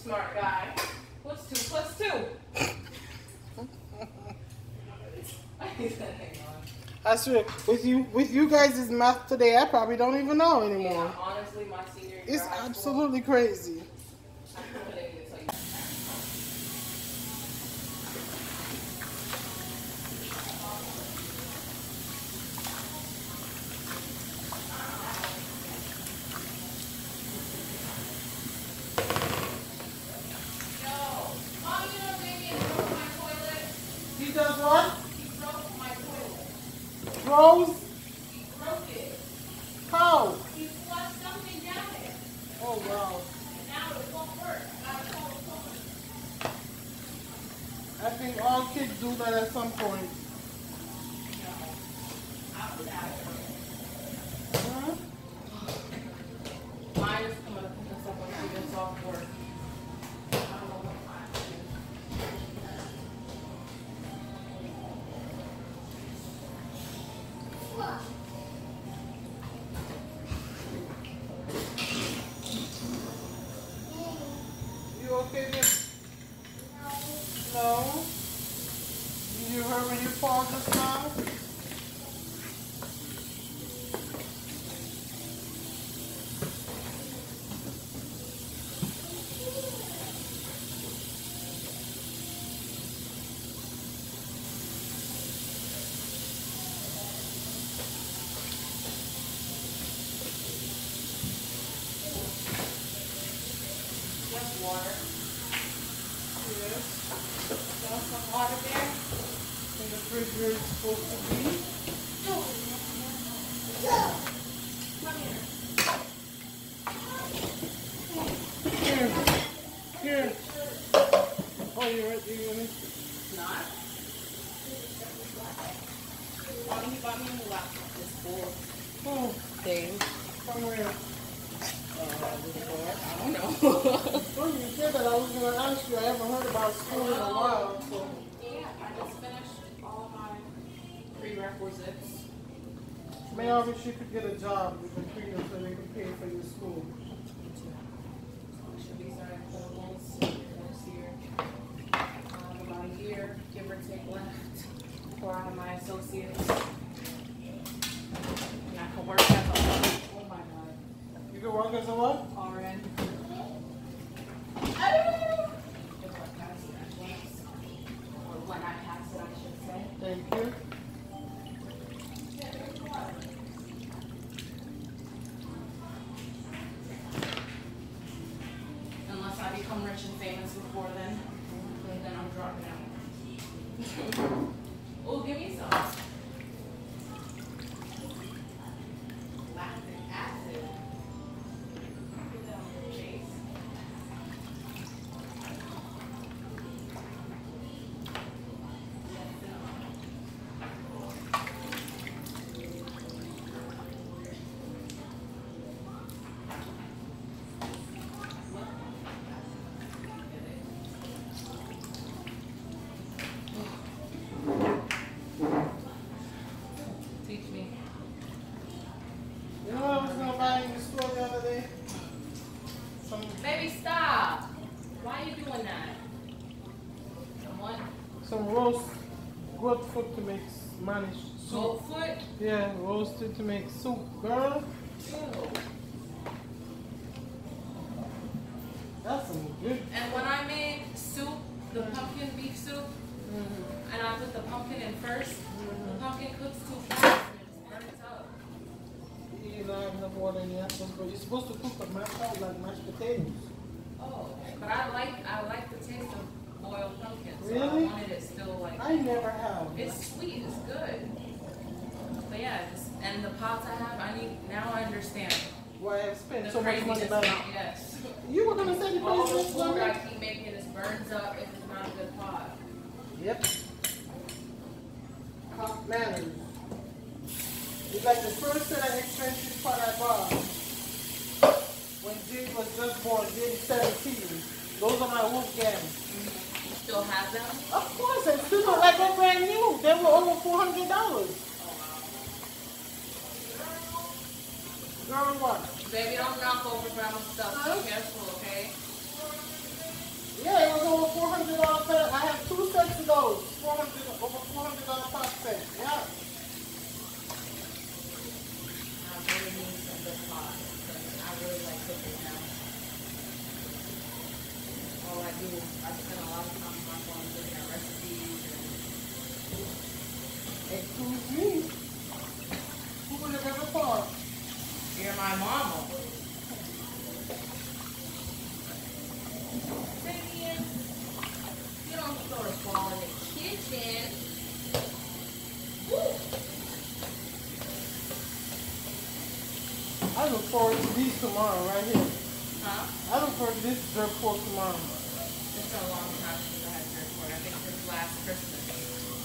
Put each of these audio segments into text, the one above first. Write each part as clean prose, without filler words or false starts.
Smart guy. What's 2 plus 2? I swear, with you guys' math today, I probably don't even know anymore. Yeah, honestly, my senior year it's absolutely crazy. I couldn't even tell you. He does what? He broke my toilet. Rose? He broke it. How? He flushed something down there. Oh, wow. And now it won't work. I gotta call the plumber. I think all kids do that at some point. No. I was out of Huh? Mine is coming to pick us up when she gets off work. I don't know what time it is. You okay there? No. Did you hear when you fall just now? Just water. Yes. Want some water there? In the fridge where it's supposed to be. Come here. Here. Here. Oh, you're right there, Yumi. Not. Mommy bought me a new laptop. This board Oh, thing. from where? I don't know. Oh, you said that I was going to ask you. I haven't heard about school in a while. So. Yeah, I just finished all my prerequisites. Maybe I wish you could get a job with the freedom so they could pay for your school. Should be starting clinicals next year. About a year, give or take, left before I have my associates. And I can work as a, oh my god, You can work as a what? RN. If I pass it, actually. Or when I pass it, I should say. Thank you. Unless I become rich and famous before then, and then I'm dropping out. Oh, give me some. Lactic acid. Put that on your face. Teach me. You know what I was going to buy in the store the other day? Baby, stop. Why are you doing that? What? Some roast goat foot to make Spanish soup. Goat foot? Yeah, roasted to make soup, girl. Ew. That's some good. And when I made soup, the pumpkin beef soup, and I put the pumpkin in first, the pumpkin cooks too fast and it just burns up. You don't have enough water in the apples, but you're supposed to cook the mashed out like mashed potatoes. Oh, but I like the taste of boiled pumpkin, so I Really? wanted it still like. I never have. It's sweet, it's good. But yeah, and the pots I have, now I understand. Why I spent The so much money craziness, back. yes. You were gonna say the All the craziness food I money? keep making is burns up if it's not a good pot. Yep. Hot manners. It's like the first set of expensive pot I bought when Jade was just born, Jade 17. Those are my wolf gang. You still have them? Of course, and still look like they're brand new. They were over $400. Girl, what? Baby, don't knock over grandma's stuff. Be careful, okay? Yeah, it was over $400 set. I have 2 sets of those. Over $400 pot set. Yeah. I really need some good pot. I really like cooking now. All I do, I spend a lot of time on my phone looking at recipes and Excuse me. Who would have ever thought? you're my mama. Vivian, you don't sort of fall in the kitchen. Woo! I look forward to these tomorrow right here. Huh? I look forward to this jerk pork tomorrow. It's been a long time since I had jerk pork. I think since last Christmas.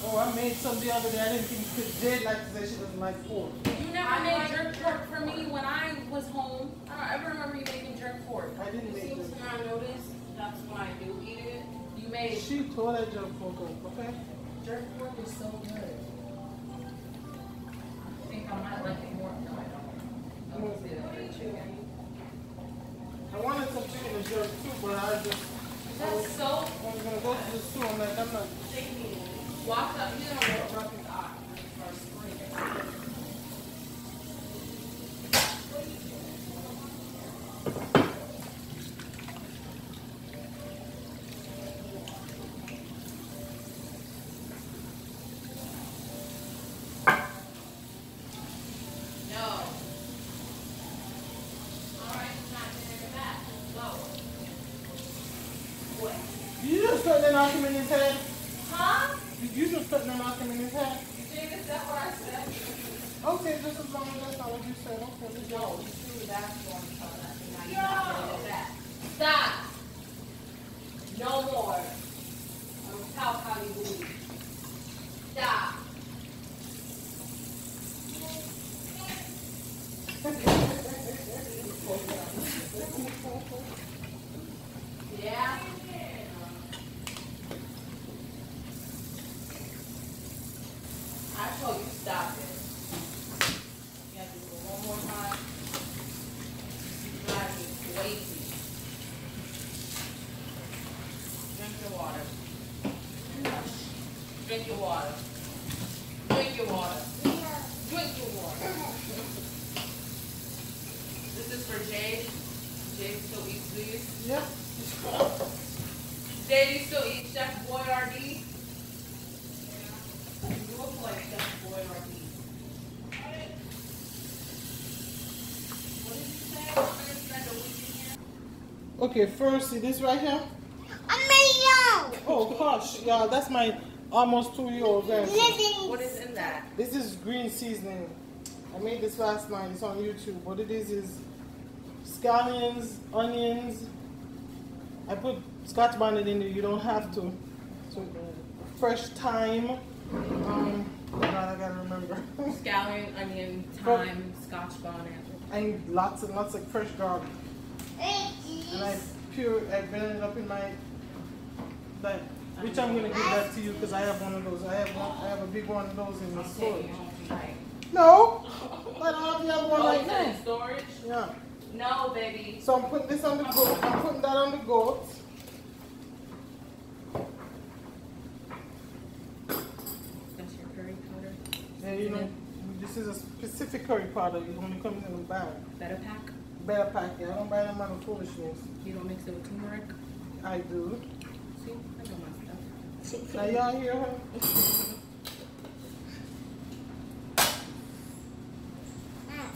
Oh, I made some the other day. I didn't think because Jade liked to say she doesn't like pork. You never made jerk pork for me when I was home. I don't ever remember you making jerk pork. I didn't make seems it. to not notice. That's when I do eat it. You made She tore that jerk pork up, okay? jerk pork is so good. I think I might like it more. No, I don't. I don't see that good chicken. I wanted some chicken and jerk too, but I just That's so. I was gonna go to the store. I'm like, I'm not. Walk up here and rub his eye or spring. No. Alright, not gonna get back. Go. What? You just put that knock him in his head. Huh? You just put that knock him in his head. You think is that what I said? Okay, just as long as that's not what you said. Okay, let's No, go. you threw that one color. Now you're not gonna get that. Stop. No more. I don't tell how you believe. Stop. Yeah. I told you stop it. You have to do it one more time. You drive me crazy. Drink your water. Drink your water. Drink your water. Drink your water. This is for Jade. Jade still eats these. Yep. Jade, you still eat Chef Boyardee? You look like Chef Boyardee. What did you say? I'm going to spend a week in here? Okay, first, see this right here? Oh gosh, yeah, that's my almost 2-year-old grandson. What is in that? This is green seasoning. I made this last night. It's on YouTube. What it is scallions, onions. I put Scotch bonnet in there. You don't have to. So fresh thyme. God, I gotta remember. Scallion, onion, thyme, Scotch bonnet. And lots and lots of fresh garlic. And I blend it up in my that. Which I'm gonna give that to you because I have one of those. I have a big one of those in the storage. No, I don't have the other one right now. In storage? Yeah. No, baby. So I'm putting this on the goat. I'm putting that on the goat. That's your curry powder? And you know, this is a specific curry powder. It only comes in a bag. Better pack? Better pack. Yeah, I don't buy them out of foolishness. You don't mix it with turmeric? I do. See, I know my stuff. Now y'all hear her?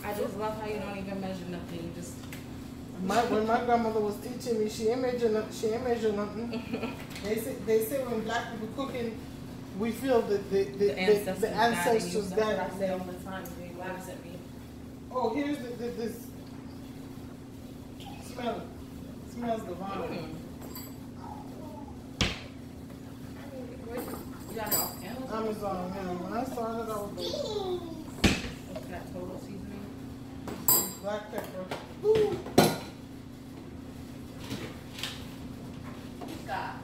I just love how you don't even measure nothing. You just. When my grandmother was teaching me, she ain't measure nothing. They say when black people cooking, we feel that the ancestors guiding. guiding. I say all the time. They laughs at me. Oh, here's this. Smell it. Smells divine. You got it off Amazon? Amazon, yeah. When I started, I was like, What's that total seasoning? black pepper. Woo! Stop.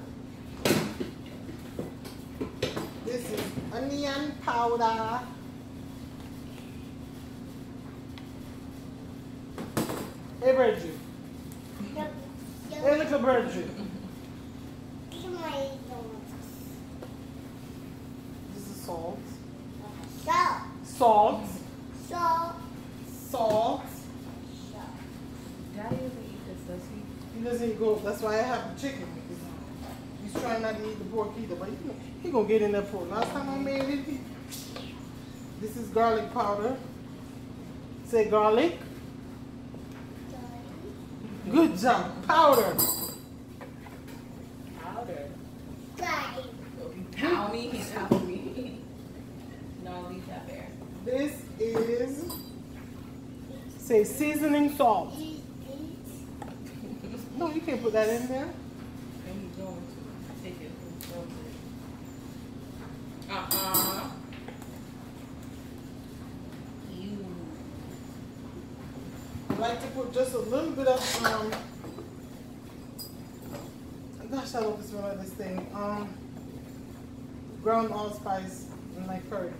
This is onion powder. Hey, Bridget. Hey, little Bridget. salt, Salt. salt. Daddy doesn't eat this, does he? He doesn't eat goat. That's why I have the chicken. He's trying not to eat the pork either, but he gonna get in that pork. Last time I made it, this is garlic powder. Say garlic. Good job. Powder. Powder. Garlic. Pound me, he's pound me. No, leave that there. This is, say seasoning salt. No, you can't put that in there. And he's going to take it. You. I like to put just a little bit of gosh, I love the smell of this thing. Ground allspice in my curry.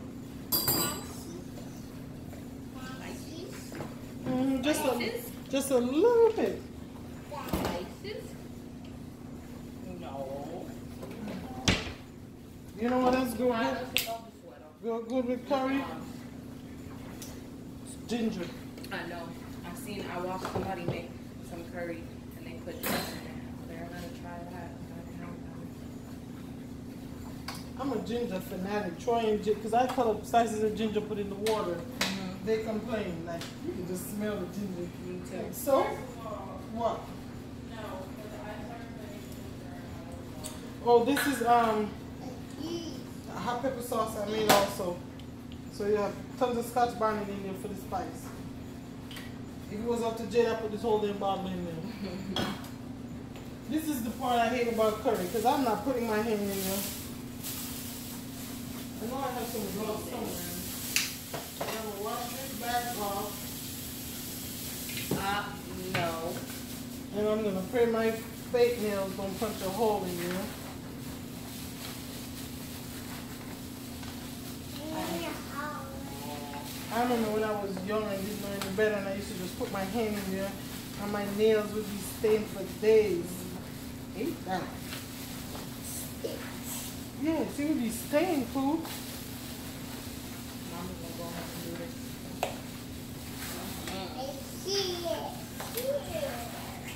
Just a little bit. Spices? No. You know what else go Why good? don't take off the sweater? Go good with curry? Ginger. I know. I watched somebody make some curry and they put ginger in it. They're gonna try that. I'm a ginger fanatic. Troy and ginger, because I cut up slices of ginger, put in the water. They complain, like, you can just smell the ginger. Me too. So, what? Oh, this is a hot pepper sauce I made also. So you have tons of Scotch bonnet in there for the spice. If it was up to Jade, I put this whole damn bottle in there. This is the part I hate about curry, because I'm not putting my hand in there. I know I have some gloves somewhere. I'm gonna wash this back off. No. And I'm gonna pray my fake nails don't punch a hole in there. I remember when I was young and didn't know any better, and I used to just put my hand in there, and my nails would be stained for days. Hate that. Yes, it would be stained, food. Mommy's gonna go ahead and do this.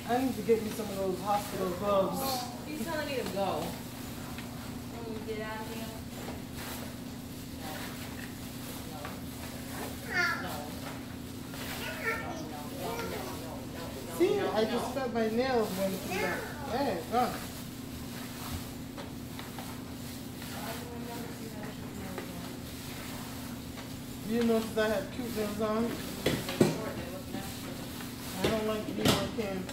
I need to get me some of those hospital gloves. He's telling me to go. Get out of here. See, I just felt my nails went through that. Hey, gone. You notice I have cute nails on? I don't like to be on cam.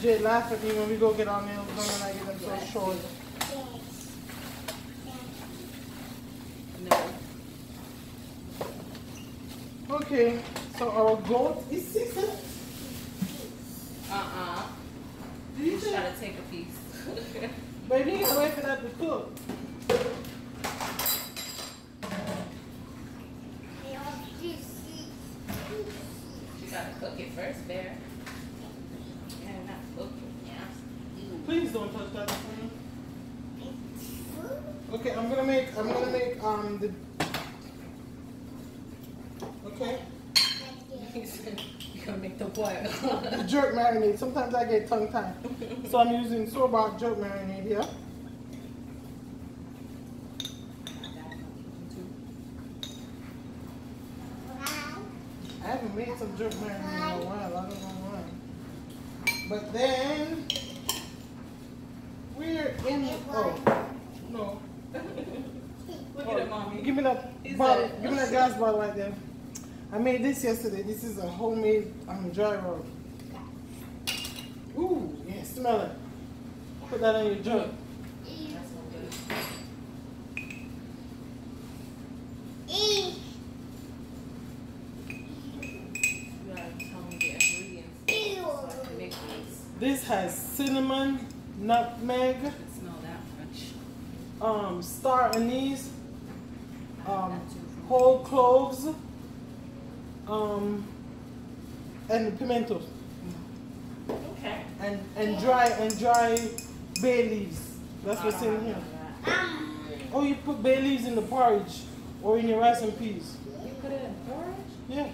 Jay laugh at me when we go get our nails done and I get them so short. No. Okay, so our goat is seasoned. You just try to take a piece. Baby, you gotta wait for that to cook. You gotta cook it first, Bear. Yeah, not cook it. Yeah. Please don't touch that for me. Okay, I'm gonna make the okay. You're gonna make the what? The jerk marinade. Sometimes I get tongue tied. So I'm using store-bought jerk marinade here. I haven't made some jerk marinade in a while. I don't know why. But then we're in no. Look at it, Mommy. Give me that bottle. Give me that gas bottle right there. I made this yesterday. This is a homemade dry rub. Ooh, yeah, smell it. Put that on your jug. That's so good. You gotta tell me the ingredients so I can make these. This has cinnamon, nutmeg, I can smell that French. star anise, whole cloves, and pimentos, Okay. and dry bay leaves. That's what's in here. Oh, you put bay leaves in the porridge or in your rice and peas. You put it in Yeah.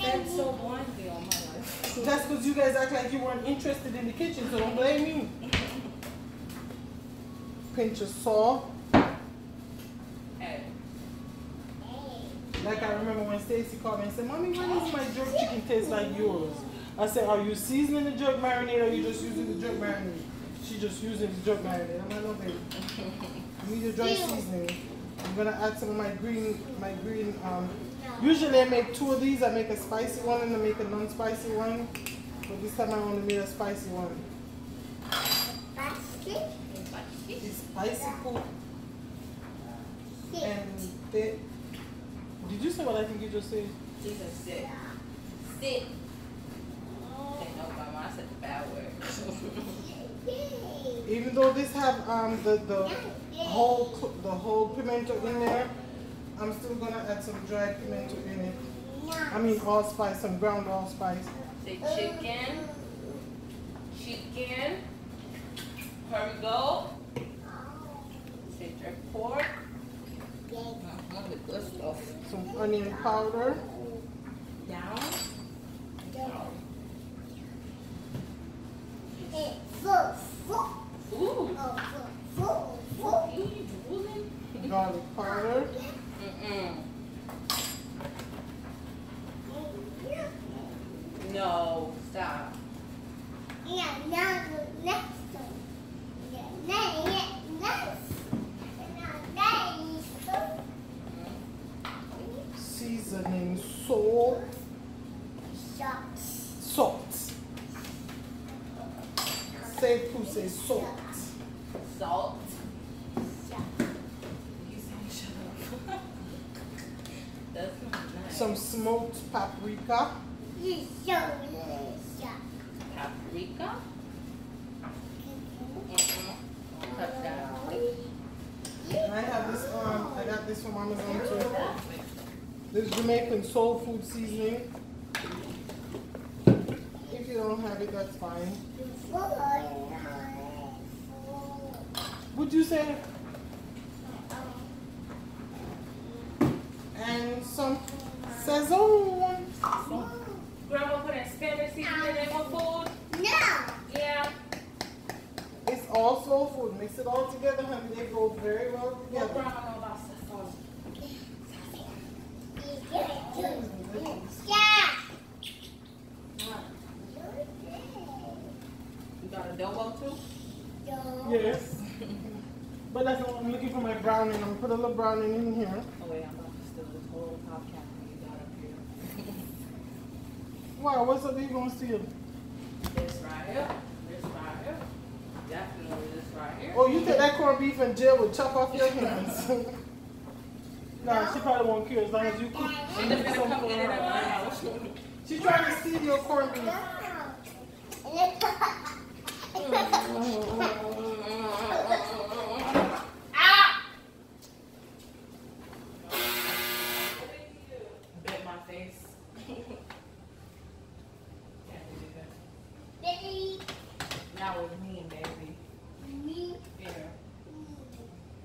That's so blindly on my life. That's because you guys act like you weren't interested in the kitchen, so don't blame me. Pinch of salt. Hey. Like I remember when Stacy called me and said, Mommy, why does my jerk chicken taste like yours? I said, are you seasoning the jerk marinade or are you just using the jerk marinade? She just using the jerk marinade. I'm like, no, baby. I need a dry seasoning. I'm gonna add some of my green, usually I make 2 of these. I make a spicy one and I make a non-spicy one. But this time I only made a spicy one. It's spicy food. And they, did you say what I think you just said? She said sit. Sit. No, Mama, I said the bad word. Even though this have the whole pimento in there, I'm still gonna add some dried pimento in it. I mean allspice, some ground allspice. Say chicken. Chicken. Here we go. Say jerk pork. The good stuff. Some onion powder. Down. Ooh. You drooling? Garlic powder. No, stop. Seasoning salt. Salt. Say who says salt. Salt. You say shut up. That's not nice. Some smoked paprika. Paprika. Cut that out. And I have this I got this from Amazon too. This Jamaican soul food seasoning. If you don't have it, that's fine. Would you say? And some Sazon. Grandma put a Spanish seasoning in my food? Yeah. It's all soul food. Mix it all together, honey. They go very well What together. grandma know about sazon? You got a dough too? Yes. But that's what I'm looking for, my browning. I'm gonna put a little browning in here. Oh wait, I'm about to steal this whole top cap you got up here. Wow, what's up you gonna steal? This right here. This right here. Definitely this right here. Oh, you take that corned beef and Jill would chop off your hands. Nah, she probably won't care as long as you cook. I'm just gonna come get it in my house. She's trying to steal your corned beef. Ah! Bit my face. Can't believe it. That was mean, baby. Here.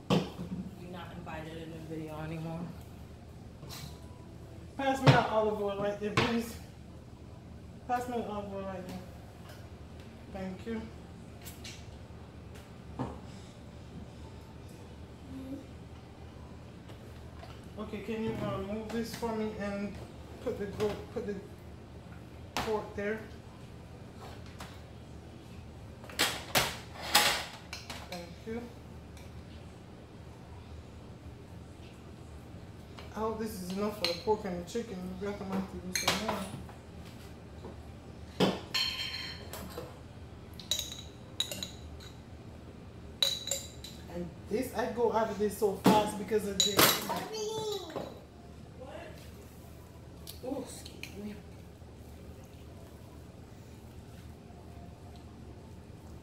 You're not invited in the video anymore. Pass me that olive oil right there, please. Pass me the olive oil right there. Thank you. Okay, can you move this for me and put the fork there? Thank you. I hope this is enough for the pork and the chicken. We're gonna have to do some more. And this, I go out of this so fast because of this. Oh, excuse me.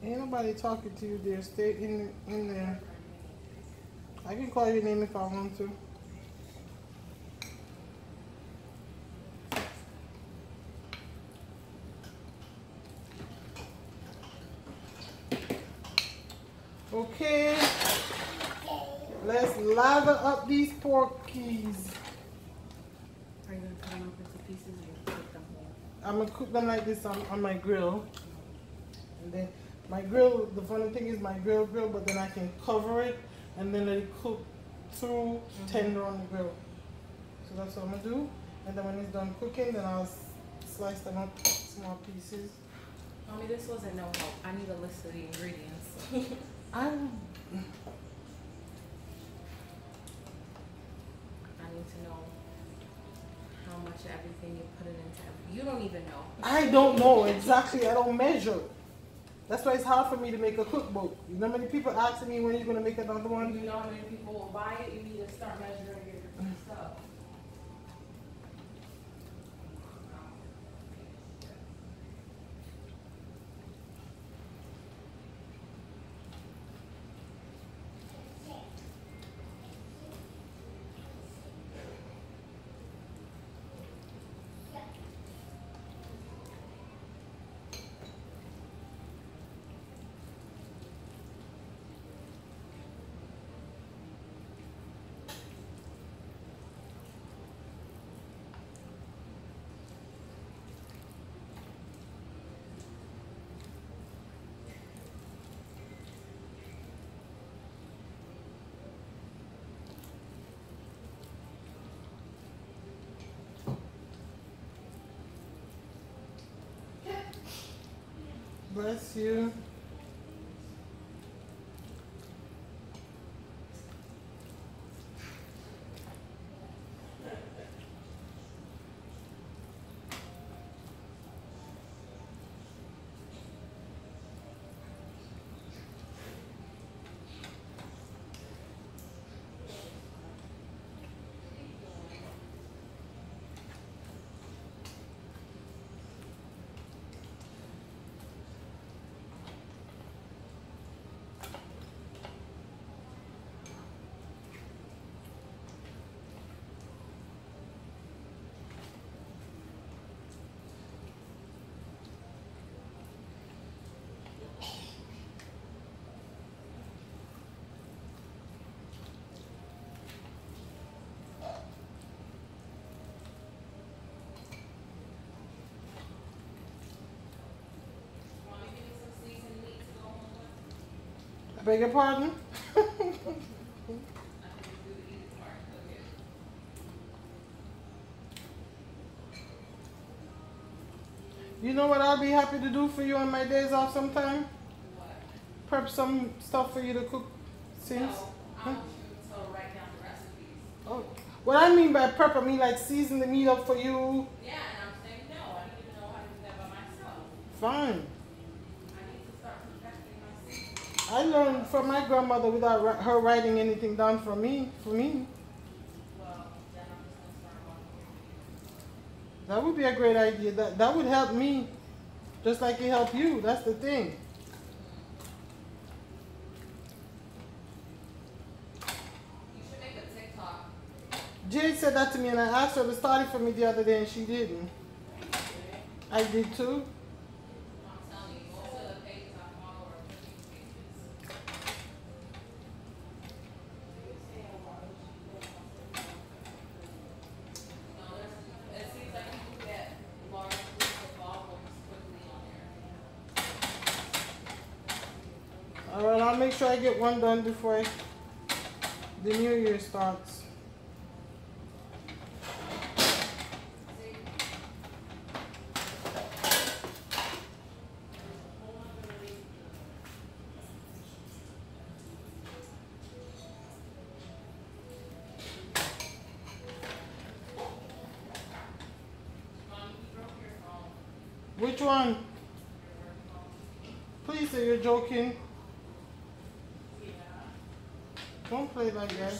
Ain't nobody talking to you there. Stay in there. I can call your name if I want to. Okay. Let's lather up these porkies. Are you going to cut them up into pieces or you cook them whole? I'm going to cook them like this on my grill. And then my grill, the funny thing is my grill, but then I can cover it and then let it cook through tender on the grill. So that's what I'm going to do. And then when it's done cooking, then I'll slice them up small pieces. Mommy, this wasn't no help. I need a list of the ingredients. I I need to know how much of everything you put it into. You don't even know. I don't know exactly. I don't measure. That's why it's hard for me to make a cookbook. You know how many people asking me when you're going to make another one? You know how many people will buy it? You need to start measuring your stuff. Bless you. I beg your pardon? You know what I'll be happy to do for you on my days off sometime? What? Prep some stuff for you to cook since. No, I want you to write down the recipes. Oh, what I mean by prep, I mean like season the meat up for you. Yeah, and I'm saying no. I need to know how to do that by myself. Fine. I need to start perfecting my seasoning. I learned from my grandmother without her writing anything down for me. Well, then I'm just going to start walking. That would be a great idea. That would help me, just like it helped you. That's the thing. You should make a TikTok. Jade said that to me, and I asked her to start it for me the other day, and she didn't. I did too. I'm telling you, most of the pages I follow are cooking pages. No, it seems like you can get large groups of followers quickly on there. All right, I'll make sure I get one done before the new year starts. Which one? Please say you're joking. Don't play like that.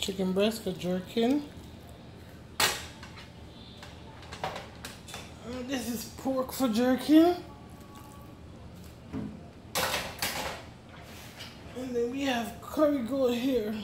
chicken breast for jerking. And this is pork for jerking. And then we have curry goat here.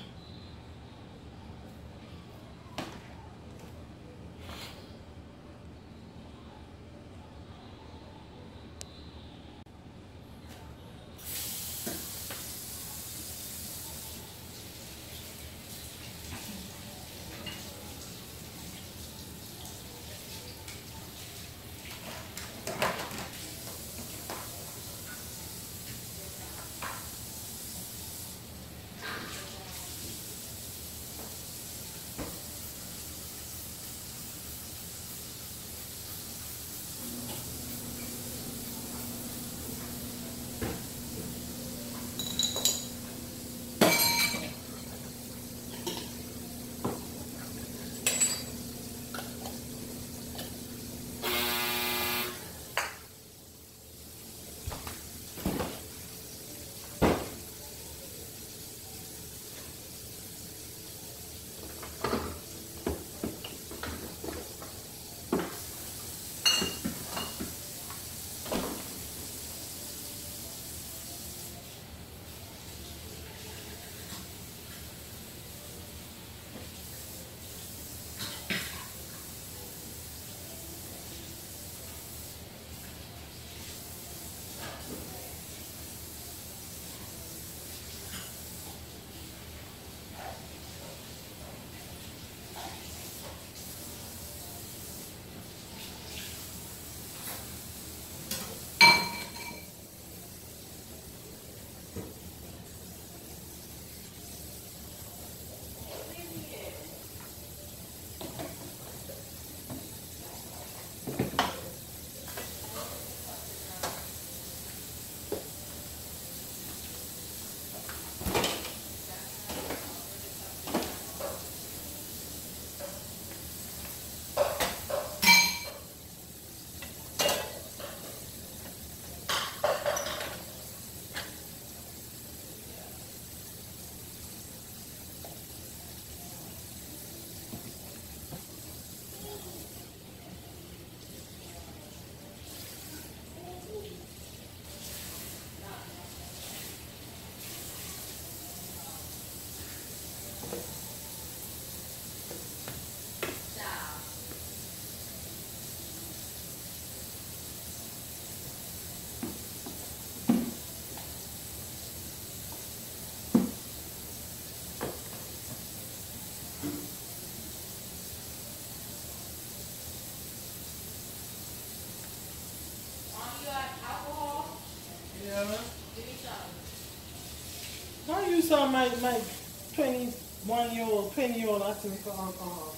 How you saw my 21-year-old, 20-year-old asking for alcohol?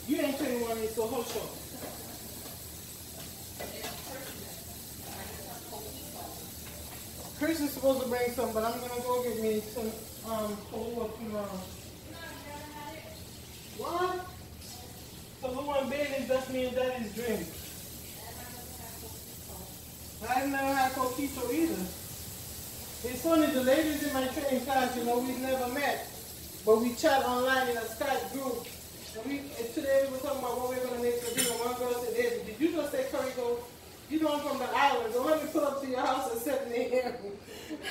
You ain't 21 yet, so hold on. Chris is supposed to bring some, but I'm gonna go get me some Kahlua tomorrow. What? Kahlua and Bailey's, that's me and Daddy's drink. I've never had coquito either. It's funny, the ladies in my training class, you know, we've never met, but we chat online in a Skype group. And today we were talking about what we're going to make for dinner. One girl said, hey, did you just say curry goat? You know I'm from the island. Don't let me pull up to your house at 7 a.m.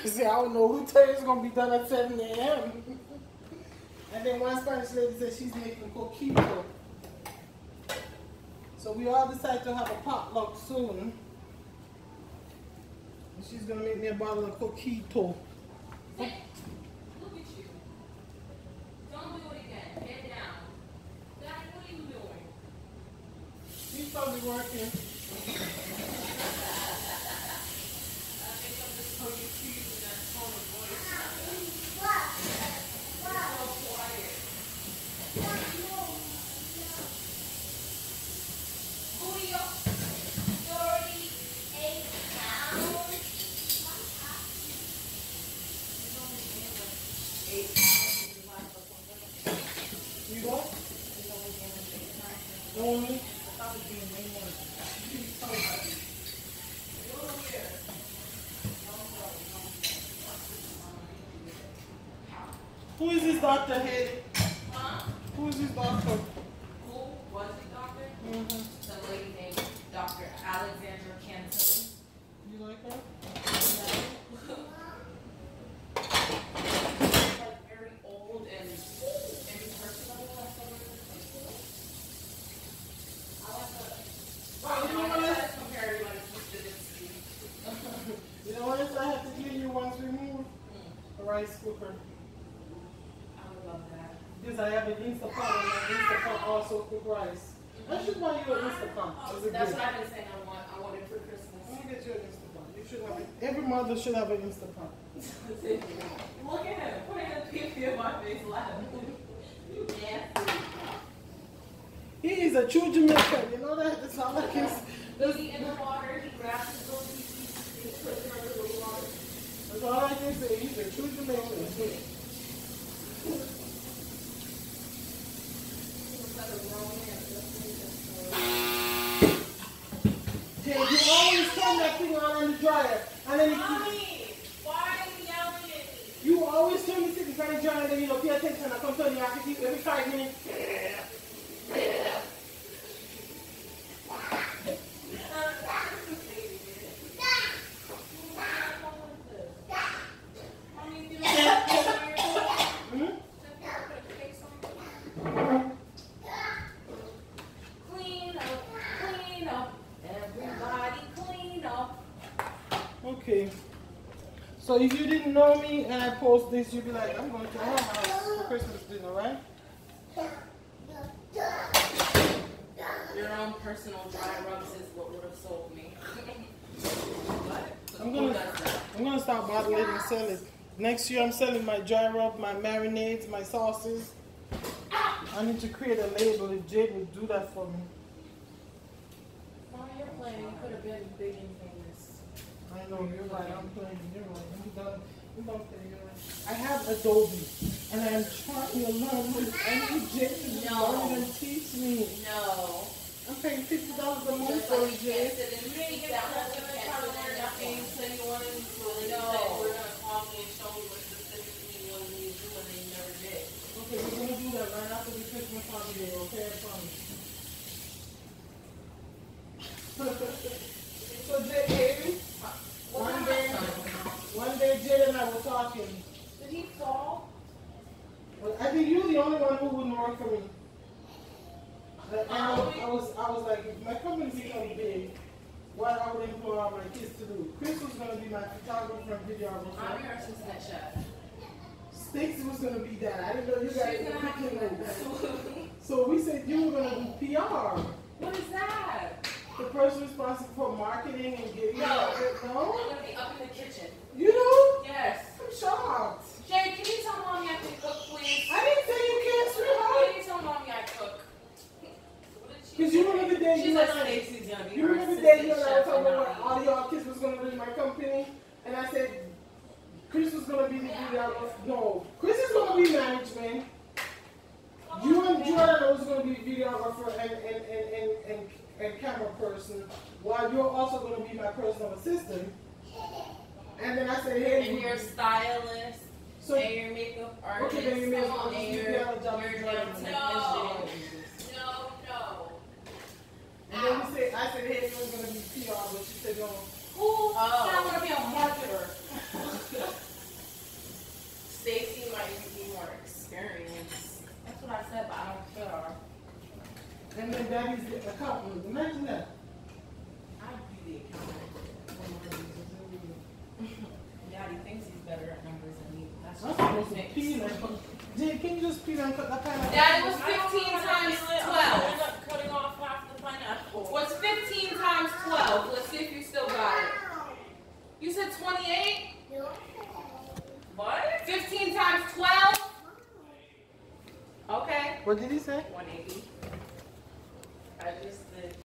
I said, I don't know who tell you it's going to be done at 7 a.m. And then one Spanish lady said she's making coquito. So we all decided to have a potluck soon. And she's going to make me a bottle of coquito. Hey, look at you. Don't do it again. Get down. Daddy, what are you doing? He's probably working. Only? Who is this doctor, Haley? Huh? Who is this doctor? Who was the doctor? Mm-hmm. Some lady named Dr. Alexandra Cantilli. You like her? Like very old and impersonable. I like her. Oh, you know what else? Compare everybody to this. You know what else I have to give you once we move? A rice cooker. I would love that. Because I have an Instapot and my Instapot also cook rice. I should buy you an Instapot. That's what I've been saying I wanted for Christmas. Let me get you an Instapot. You should have it. Every mother should have an Instapot. Look at him. Putting a pee in my face laughing. You nasty. He is a true Jamaican. You know that? It's not like he's... He in the water, he grabs his little pieces, he puts it under the water. That's all I can say. He's a true Jamaican. Hey, you always turn that thing on the dryer. And then Mommy, why are you yelling at me? you always turn the thing on the dryer and then you don't pay attention. I come tell you, I have to keep every 5 minutes. Okay. So if you didn't know me and I post this, you'd be like, I'm going to her house for Christmas dinner, right? Your own personal dry rubs is what would have sold me. I'm gonna start bottling it and sell it. Next year I'm selling my dry rub, my marinades, my sauces. I need to create a label if Jade would do that for me. While you're playing, you could have been big and famous. I know, you're right, I'm playing, you're right. I'm done playing, you're right. I have Adobe and I'm trying to learn this. I need Jade to learn and teach me. No. I'm paying $50 a month Just for like it, you can't Jade. sit in the seat that whole time and learn nothing until you want to do it. No. We're going to call me and show me what specifically you wanted me to do and they never did. Okay, we're gonna do that right after the Christmas holiday, okay? I promise. So Jade, one day Jade and I were talking. Did he fall? Well, I think you're the only one who wouldn't work for me. And I was like, if my company becomes big, what I would employ all my kids to do. Chris was gonna be my photographer and videographer. I'm your assistant chef. Stacey was gonna be that. I didn't know you guys She's were gonna have picking to like that. do So we said you were gonna do PR. What is that? The person responsible for marketing and getting No. it. I'm No? going to be up in the kitchen. You know? Yes. I'm shocked. Jay, can you tell mommy I can cook, please? I didn't say you can't, sweetheart. Can you tell mommy I cook? Because you remember the day She you said and I, Stacey's going to be you her remember the day you assistant and I were chef talking and about not all y'all kids was going to be my company, and I said Chris was going to be the videographer. No, Chris is going to be management. You and Jordan was going to be videographer and camera person, while you're also going to be my personal assistant. And then I said, hey, and you're a stylist, so, and your makeup artist, okay, then you may as well and just you're do the other job. your technician. No. And then we said, I said, hey, you're going to be PR, but she said, no. Who? I want to be a marketer. Stacey might be more experienced. That's what I said, but I don't care. And then Daddy's the accountant. Imagine that. I'd be the accountant. Daddy thinks he's better at numbers than me. That's I'm just supposed to mixed. pee like. Jay, can you just pee and cut that pineapple? Daddy was 15 times 12. End up cutting off half the pineapple. What's 15 times 12? Let's see if you still got it. You said 28? What? 15 times 12? Okay. What did he say? 180. I just did